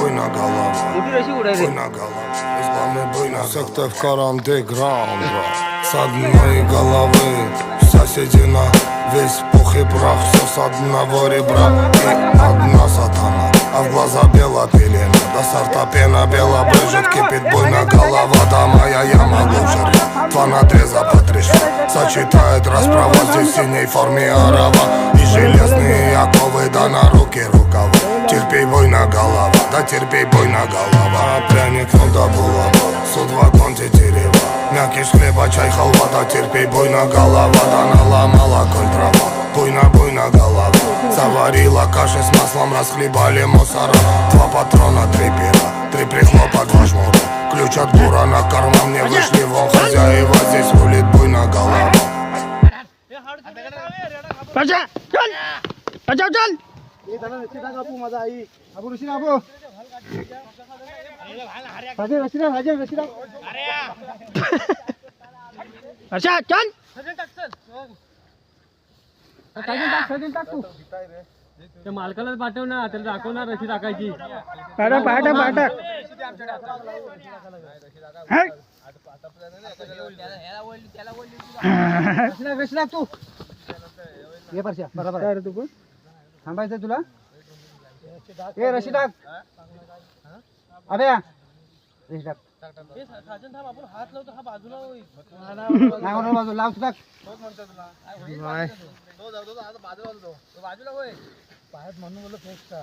буйна голова, буйна голова. Славный буйна секта в карантиграм, с одной головы вся седина, весь пух и прах, все с одного ребра. И одна сатана, а в глаза бела пелена, до сорта пена бела брызжет, кипит буйна голова. Да моя яма глубже, два надреза по 3 шва, сочетает расправа здесь в синей форме орава. И железные оковы, да на руки рукава. Терпей, буйна голова, да терпей, буйна голова. Пряник, ну да булава, судьба конти дерева. Мякиш хлеба, чай, халва, да терпей, буйна голова. Да наломала коль трава, буйна голова. Заварила каши с маслом, расхлебали мусора. 2 патрона, 3 пера, 3 прихлопа, 2 жмура. Ключ от бура на карман, мне вышли вон хозяева. Здесь рулит буйна голова. Raja, John! Raja, John! Raja, John! त्या मालकाला पाठव ना, त्याला दाखव ना रशी टाकायची. पाटा. तू ये परश्या बरोबर तू थांबायचं तुला ए रशी टाक अबे रशी टाक हात लावतो हा बाजूला बाजू लाव टाक बाजूला होय पायात म्हणून बोललो फेक का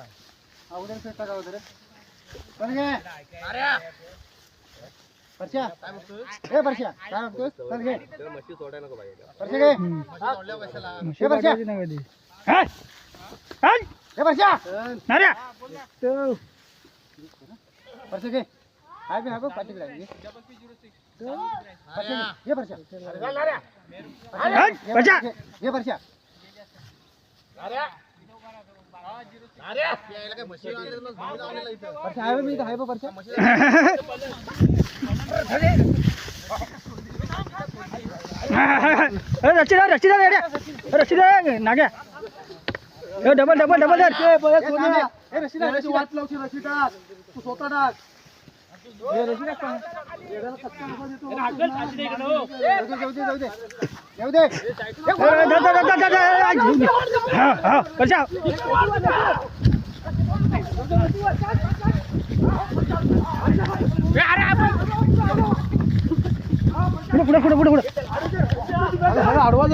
अगोदर फेक टाका वगैरे पण घे परश्या ए परश्या काय म्हणतोस चल घे मच्छी सोडायला नको पाहिजे परश्या घे सोडल्या पैशाला हे परश्या हे परश्या नाऱ्या परश्या घे हाय बे हाय पाठी लागली परश्या घे परश्या अरे नाऱ्या परश्या घे परश्या नाऱ्या यायला काय मच्छी आणलेलं भाऊ इथं परश्या हाय मी इथं हाय परश्या रशीदा नाग्या डबल वाट लावची रशी टाक तू स्वतः टाक जाऊ दे पुढे आडवा